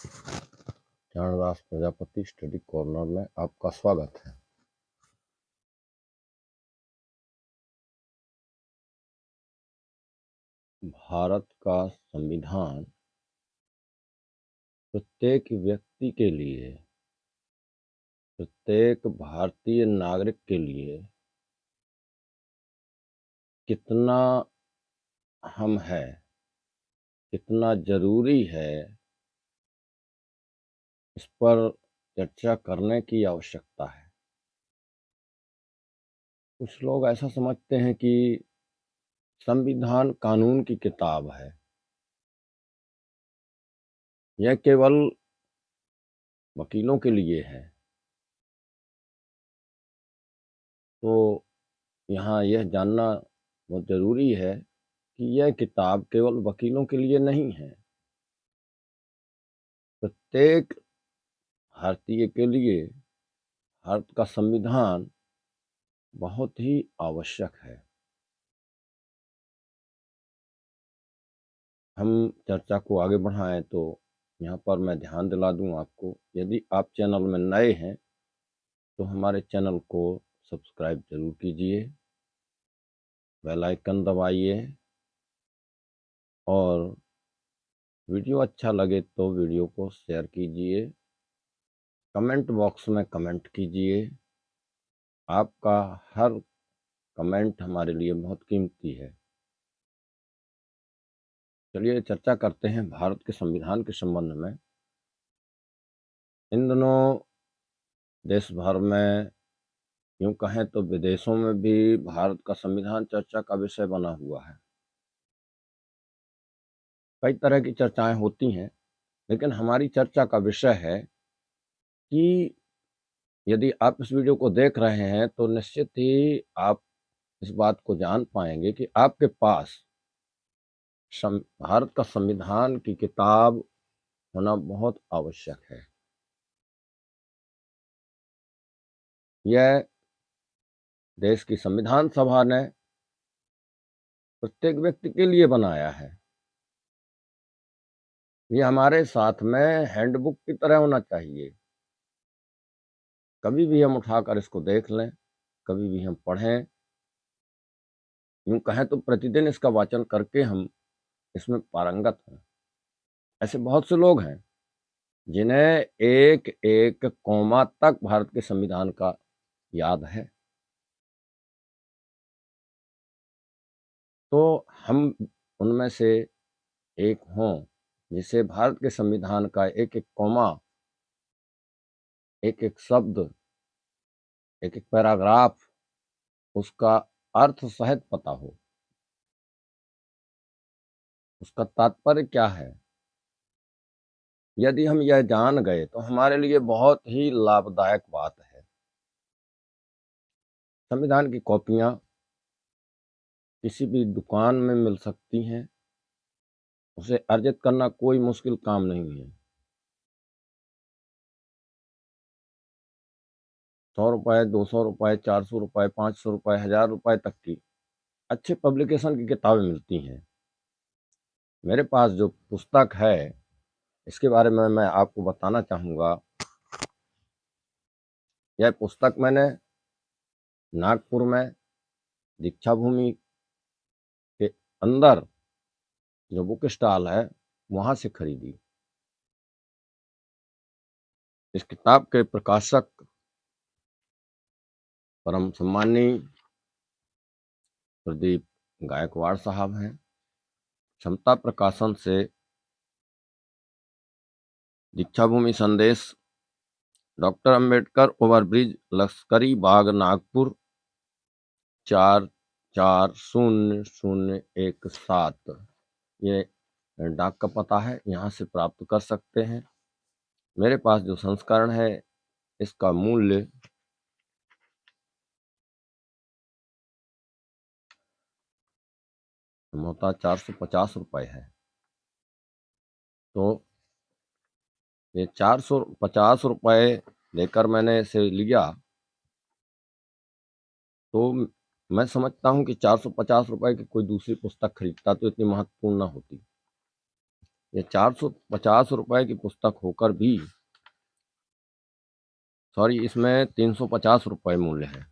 Charandas Prajapati study corner में आपका स्वागत है। भारत का संविधान प्रत्येक व्यक्ति के लिए, प्रत्येक भारतीय नागरिक के लिए कितना अहम है, कितना जरूरी है, इस पर चर्चा करने की आवश्यकता है। कुछ लोग ऐसा समझते हैं कि संविधान कानून की किताब है, यह केवल वकीलों के लिए है। तो यहाँ यह जानना बहुत जरूरी है कि यह किताब केवल वकीलों के लिए नहीं है, प्रत्येक भारतीय के लिए भारत का संविधान बहुत ही आवश्यक है। हम चर्चा को आगे बढ़ाएं तो यहाँ पर मैं ध्यान दिला दूं आपको, यदि आप चैनल में नए हैं तो हमारे चैनल को सब्सक्राइब जरूर कीजिए, बेल आइकन दबाइए और वीडियो अच्छा लगे तो वीडियो को शेयर कीजिए, कमेंट बॉक्स में कमेंट कीजिए। आपका हर कमेंट हमारे लिए बहुत कीमती है। चलिए चर्चा करते हैं भारत के संविधान के संबंध में। इन दिनों देश भर में, यूं कहें तो विदेशों में भी भारत का संविधान चर्चा का विषय बना हुआ है। कई तरह की चर्चाएं होती हैं, लेकिन हमारी चर्चा का विषय है कि यदि आप इस वीडियो को देख रहे हैं तो निश्चित ही आप इस बात को जान पाएंगे कि आपके पास भारत का संविधान की किताब होना बहुत आवश्यक है। यह देश की संविधान सभा ने प्रत्येक व्यक्ति के लिए बनाया है। ये हमारे साथ में हैंडबुक की तरह होना चाहिए। कभी भी हम उठाकर इसको देख लें, कभी भी हम पढ़ें। यूं कहें तो प्रतिदिन इसका वाचन करके हम इसमें पारंगत हैं। ऐसे बहुत से लोग हैं जिन्हें एक एक कौमा तक भारत के संविधान का याद है। तो हम उनमें से एक हों जिसे भारत के संविधान का एक एक कौमा, एक एक शब्द, एक एक पैराग्राफ, उसका अर्थ सहित पता हो, उसका तात्पर्य क्या है। यदि हम यह जान गए तो हमारे लिए बहुत ही लाभदायक बात है। संविधान की कॉपियां किसी भी दुकान में मिल सकती हैं, उसे अर्जित करना कोई मुश्किल काम नहीं है। 100 रुपए, 200 रुपए, 400 रुपए, 500 रुपए, 1000 रुपए तक की अच्छे पब्लिकेशन की किताबें मिलती हैं। मेरे पास जो पुस्तक है इसके बारे में मैं आपको बताना चाहूँगा। यह पुस्तक मैंने नागपुर में दीक्षा भूमि के अंदर जो बुक स्टॉल है वहाँ से खरीदी। इस किताब के प्रकाशक परम सम्माननीय प्रदीप गायकवाड़ साहब हैं। समता प्रकाशन से दीक्षा भूमि संदेश, डॉक्टर अंबेडकर ओवरब्रिज, लश्करी बाग, नागपुर 440017, ये डाक का पता है, यहाँ से प्राप्त कर सकते हैं। मेरे पास जो संस्करण है इसका मूल्य संभवतः 450 रुपए है। तो ये 450 रुपए लेकर मैंने इसे लिया, तो मैं समझता हूँ कि 450 रुपए की कोई दूसरी पुस्तक खरीदता तो इतनी महत्वपूर्ण ना होती। ये 450 रुपए की पुस्तक होकर भी, सॉरी, इसमें 350 रुपए मूल्य है।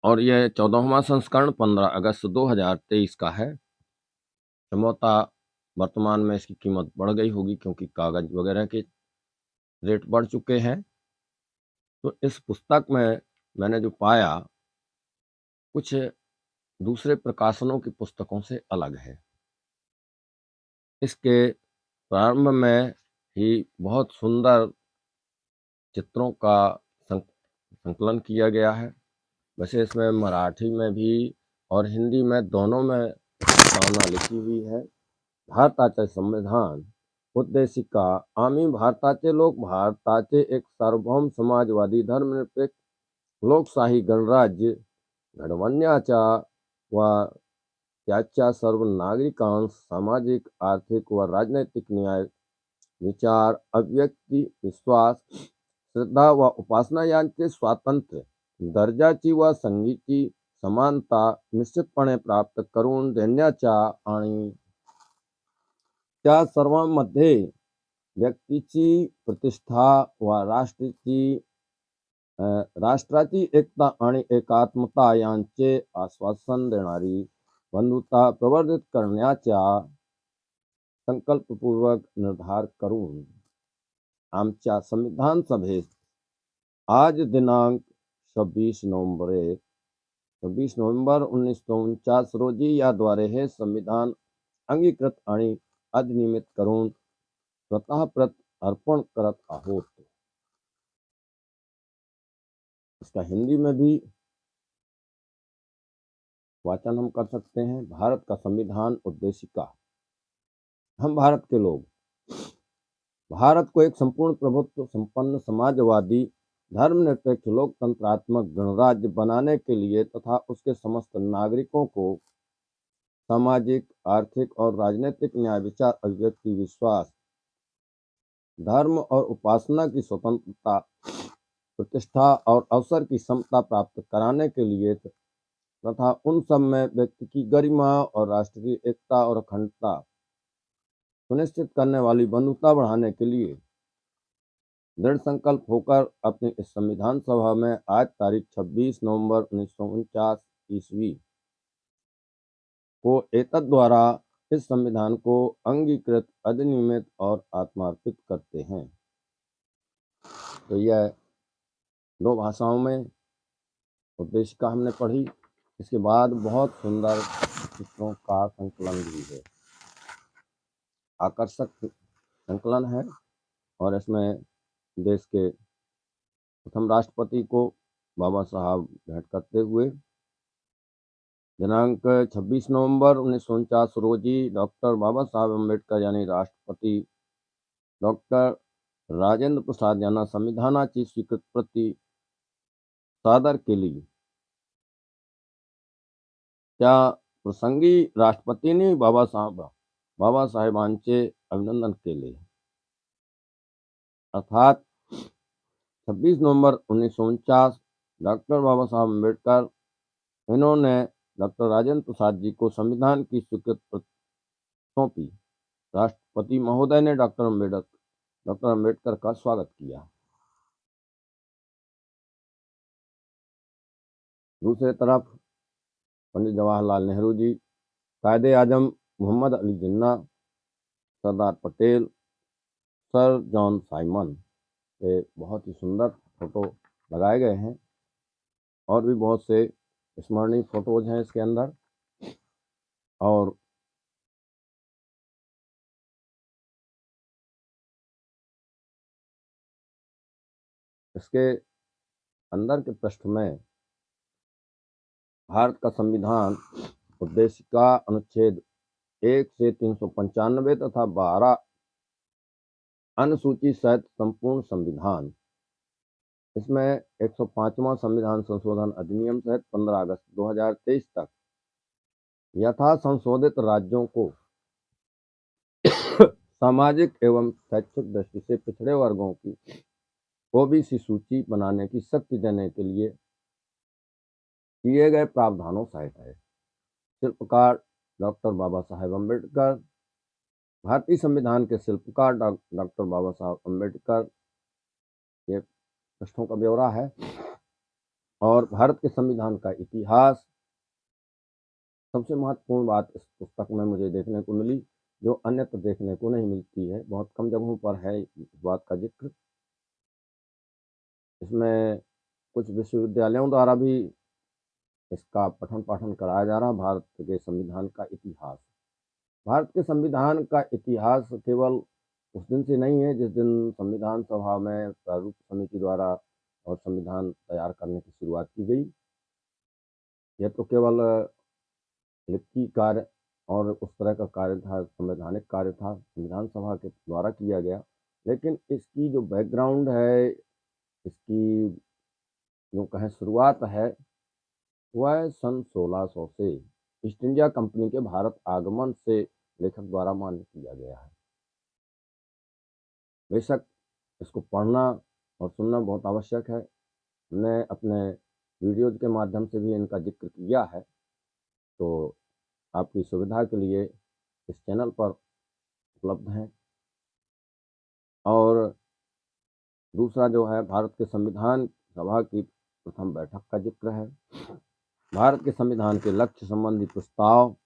और यह 14वां संस्करण 15 अगस्त 2023 का है। संभवतः वर्तमान में इसकी कीमत बढ़ गई होगी क्योंकि कागज वगैरह के रेट बढ़ चुके हैं। तो इस पुस्तक में मैंने जो पाया, कुछ दूसरे प्रकाशनों की पुस्तकों से अलग है। इसके प्रारंभ में ही बहुत सुंदर चित्रों का संकलन किया गया है। वैसे इसमें मराठी में भी और हिंदी में दोनों में प्रस्तावना लिखी हुई है। भारताचे संविधान उद्देशिका आम्ही भारताचे लोक भारताचे एक सार्वभौम समाजवादी धर्मनिरपेक्ष लोकशाही गणराज्य घडवण्याच्या व त्याच्या सर्व नागरिकांस सामाजिक, आर्थिक व राजनैतिक न्याय, विचार, अभिव्यक्ती, विश्वास, श्रद्धा व उपासना यांचे स्वातंत्र्य, दर्जाची व संधीची समानता निश्चितपणे प्राप्त करून देण्याच्या आणि त्या सर्वांमध्ये व्यक्तीची प्रतिष्ठा व राष्ट्राची एकता आणि एकात्मता यांचे आश्वासन देणारी बंधुता प्रवर्धित करण्याचा संकल्पपूर्वक निर्धार करून आमच्या संविधान सभेत आज दिनांक 26 नोव्हेंबर 1949 रोजी याद्वारे हे संविधान अंगीकृत आणि अधिनियमित करून स्वतः प्रत अर्पण करत आहोत। इसका हिंदी में भी वाचन हम कर सकते हैं। भारत का संविधान उद्देशिका। हम भारत के लोग भारत को एक संपूर्ण प्रभुत्व संपन्न समाजवादी धर्मनिरपेक्ष लोकतंत्रात्मक गणराज्य बनाने के लिए तथा उसके समस्त नागरिकों को सामाजिक, आर्थिक और राजनीतिक न्याय, विचार, अभिव्यक्ति, विश्वास, धर्म और उपासना की स्वतंत्रता, प्रतिष्ठा और अवसर की समता प्राप्त कराने के लिए तथा उन सब में व्यक्ति की गरिमा और राष्ट्र की एकता और अखंडता सुनिश्चित करने वाली बंधुता बढ़ाने के लिए दृढ़ संकल्प होकर अपनी इस संविधान सभा में आज तारीख 26 नवंबर 1949 ईस्वी को एतद द्वारा इस संविधान को अंगीकृत, अधिनियमित और आत्मार्पित करते हैं। तो यह 2 भाषाओं में उद्देशिका हमने पढ़ी। इसके बाद बहुत सुंदर चित्रों का संकलन भी है, आकर्षक संकलन है। और इसमें देश के प्रथम राष्ट्रपति को बाबा साहब भेंट करते हुए दिनांक 26 नवंबर 1949 रोजी डॉक्टर बाबा साहब अम्बेडकर यानी राष्ट्रपति डॉक्टर राजेंद्र प्रसाद यांना संविधानाची स्वीकृत प्रती सादर केली। त्या प्रसंगी राष्ट्रपतींनी बाबासाहेबांचे अभिनंदन केले। अर्थात 26 नवंबर 1949 डॉक्टर बाबा साहब अम्बेडकर इन्होंने डॉक्टर राजेंद्र प्रसाद जी को संविधान की स्वीकृत प्रति सौंपी। राष्ट्रपति महोदय ने डॉक्टर अम्बेडकर का स्वागत किया। दूसरी तरफ पंडित जवाहरलाल नेहरू जी, कायदे आजम Mohammad Ali Jinnah, Sardar Patel, sir John Simon, ये बहुत ही सुंदर फोटो लगाए गए हैं। और भी बहुत से स्मरणीय फोटोज हैं इसके अंदर। और इसके अंदर के पृष्ठ में भारत का संविधान उद्देशिका अनुच्छेद 1 से 395 तथा 12 अनुसूची सहित संपूर्ण संविधान, इसमें 105वां संविधान संशोधन अधिनियम सहित 15 अगस्त 2023 तक यथा संशोधित राज्यों को सामाजिक एवं शैक्षिक दृष्टि से पिछड़े वर्गों की ओबीसी सूची बनाने की शक्ति देने के लिए किए गए प्रावधानों सहित है। शिल्पकार डॉक्टर बाबा साहेब अम्बेडकर, भारतीय संविधान के शिल्पकार डॉक्टर बाबा साहब अम्बेडकर, ये पृष्ठों का ब्यौरा है। और भारत के संविधान का इतिहास, सबसे महत्वपूर्ण बात इस पुस्तक में मुझे देखने को मिली, जो अन्यत्र देखने को नहीं मिलती है, बहुत कम जगहों पर है इस बात का जिक्र। इसमें कुछ विश्वविद्यालयों द्वारा भी इसका पठन पाठन कराया जा रहा। भारत के संविधान का इतिहास, भारत के संविधान का इतिहास केवल उस दिन से नहीं है जिस दिन संविधान सभा में प्रारूप समिति द्वारा और संविधान तैयार करने की शुरुआत की गई। यह तो केवल लिखती कार्य और उस तरह का कार्य था, संवैधानिक कार्य था, संविधान सभा के द्वारा किया गया। लेकिन इसकी जो बैकग्राउंड है, इसकी जो कहें शुरुआत है, वह सन 1600 से ईस्ट इंडिया कंपनी के भारत आगमन से लेखक द्वारा मान्य किया गया है। बेशक इसको पढ़ना और सुनना बहुत आवश्यक है। मैं अपने वीडियोज के माध्यम से भी इनका जिक्र किया है, तो आपकी सुविधा के लिए इस चैनल पर उपलब्ध हैं। और दूसरा जो है, भारत के संविधान सभा की प्रथम बैठक का जिक्र है। भारत के संविधान के लक्ष्य संबंधी प्रस्ताव,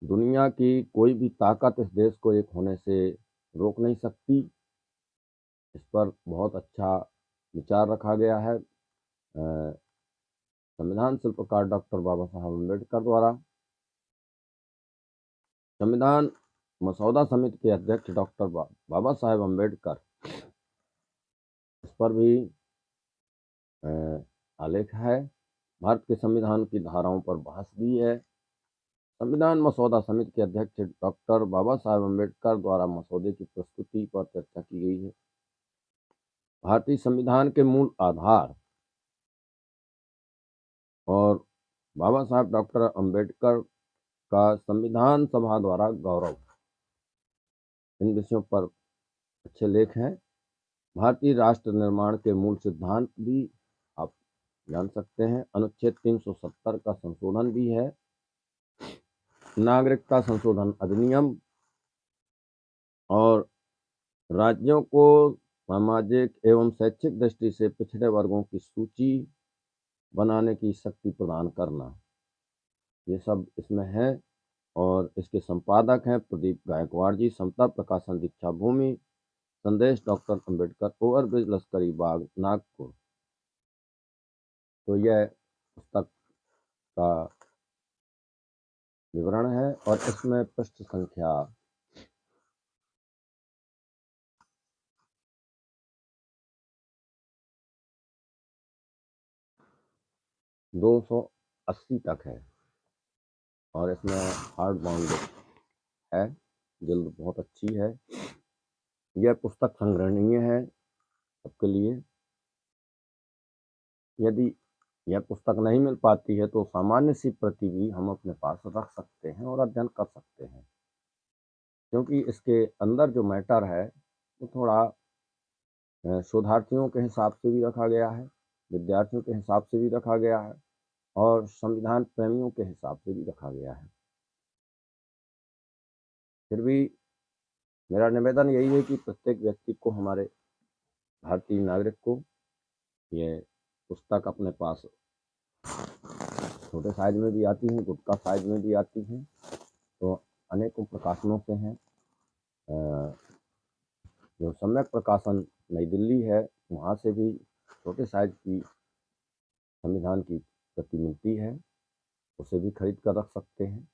दुनिया की कोई भी ताकत इस देश को एक होने से रोक नहीं सकती, इस पर बहुत अच्छा विचार रखा गया है संविधान शिल्पकार डॉक्टर बाबा साहब अम्बेडकर द्वारा। संविधान मसौदा समिति के अध्यक्ष डॉक्टर बाबा साहेब अम्बेडकर, इस पर भी आलेख है। भारत के संविधान की धाराओं पर बहस भी है। संविधान मसौदा समिति के अध्यक्ष डॉक्टर बाबा साहेब अम्बेडकर द्वारा मसौदे की प्रस्तुति पर चर्चा की गई है। भारतीय संविधान के मूल आधार और बाबा साहेब डॉक्टर अम्बेडकर का संविधान सभा द्वारा गौरव, इन विषयों पर अच्छे लेख हैं। भारतीय राष्ट्र निर्माण के मूल सिद्धांत भी आप जान सकते हैं। अनुच्छेद 370 का संशोधन भी है। नागरिकता संशोधन अधिनियम और राज्यों को सामाजिक एवं शैक्षिक दृष्टि से पिछड़े वर्गों की सूची बनाने की शक्ति प्रदान करना, ये सब इसमें है। और इसके संपादक हैं प्रदीप गायकवाड़ जी, समता प्रकाशन, दीक्षा भूमि, संदेश डॉक्टर अम्बेडकर, ओवरब्रिज, लश्करी बाग, नागपुर। तो यह पुस्तक का विवरण है और इसमें पृष्ठ संख्या 280 तक है और इसमें हार्ड बाउंड है, जल्द बहुत अच्छी है। यह पुस्तक संग्रहणीय है सबके लिए। यदि यह पुस्तक नहीं मिल पाती है तो सामान्य सी प्रति भी हम अपने पास रख सकते हैं और अध्ययन कर सकते हैं, क्योंकि इसके अंदर जो मैटर है वो थोड़ा शोधार्थियों के हिसाब से भी रखा गया है, विद्यार्थियों के हिसाब से भी रखा गया है और संविधान प्रेमियों के हिसाब से भी रखा गया है। फिर भी मेरा निवेदन यही है कि प्रत्येक व्यक्ति को, हमारे भारतीय नागरिक को, ये पुस्तक अपने पास छोटे साइज में भी आती हैं, गुटका साइज में भी आती हैं, तो अनेकों प्रकाशनों से हैं। जो सम्यक प्रकाशन नई दिल्ली है, वहाँ से भी छोटे साइज की संविधान की प्रति मिलती है, उसे भी खरीद कर रख सकते हैं।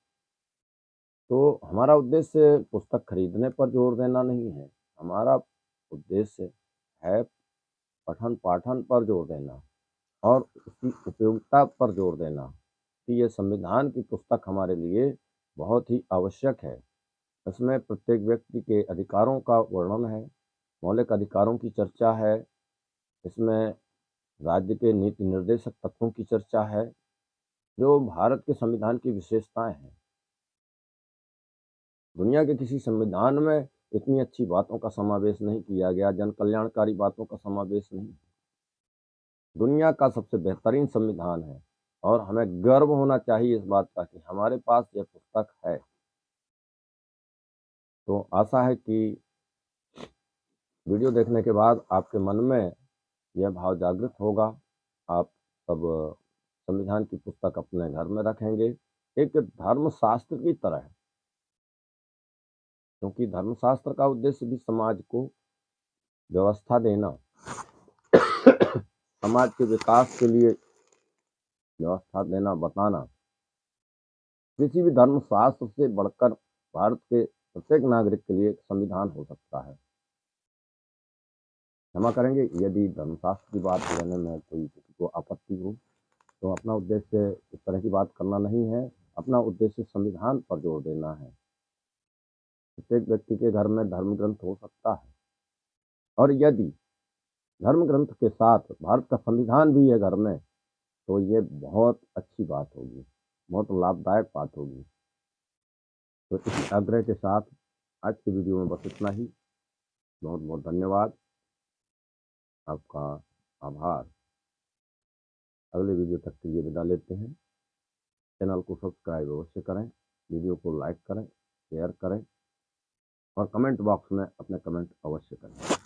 तो हमारा उद्देश्य पुस्तक खरीदने पर जोर देना नहीं है, हमारा उद्देश्य है पठन पाठन पर जोर देना और उसकी उपयोगिता पर जोर देना कि ये संविधान की पुस्तक हमारे लिए बहुत ही आवश्यक है। इसमें प्रत्येक व्यक्ति के अधिकारों का वर्णन है, मौलिक अधिकारों की चर्चा है, इसमें राज्य के नीति निर्देशक तत्वों की चर्चा है, जो भारत के संविधान की विशेषताएं हैं। दुनिया के किसी संविधान में इतनी अच्छी बातों का समावेश नहीं किया गया, जन कल्याणकारी बातों का समावेश नहीं। दुनिया का सबसे बेहतरीन संविधान है और हमें गर्व होना चाहिए इस बात का कि हमारे पास यह पुस्तक है। तो आशा है कि वीडियो देखने के बाद आपके मन में यह भाव जागृत होगा। आप सब संविधान की पुस्तक अपने घर में रखेंगे, एक धर्मशास्त्र की तरह, क्योंकि धर्मशास्त्र का उद्देश्य भी समाज को व्यवस्था देना, समाज के विकास के लिए व्यवस्था देना, बताना। किसी भी धर्मशास्त्र से बढ़कर भारत के प्रत्येक नागरिक के लिए एक संविधान हो सकता है। क्षमा करेंगे यदि धर्मशास्त्र की बात करने में कोई किसी को आपत्ति हो, तो अपना उद्देश्य इस तरह की बात करना नहीं है। अपना उद्देश्य संविधान पर जोर देना है। प्रत्येक व्यक्ति के घर में धर्म ग्रंथ हो सकता है, और यदि धर्म ग्रंथ के साथ भारत का संविधान भी है घर में, तो ये बहुत अच्छी बात होगी, बहुत लाभदायक बात होगी। तो इस आग्रह के साथ आज की वीडियो में बस इतना ही। बहुत बहुत धन्यवाद, आपका आभार। अगले वीडियो तक के लिए विदा लेते हैं। चैनल को सब्सक्राइब अवश्य करें, वीडियो को लाइक करें, शेयर करें और कमेंट बॉक्स में अपने कमेंट अवश्य करें।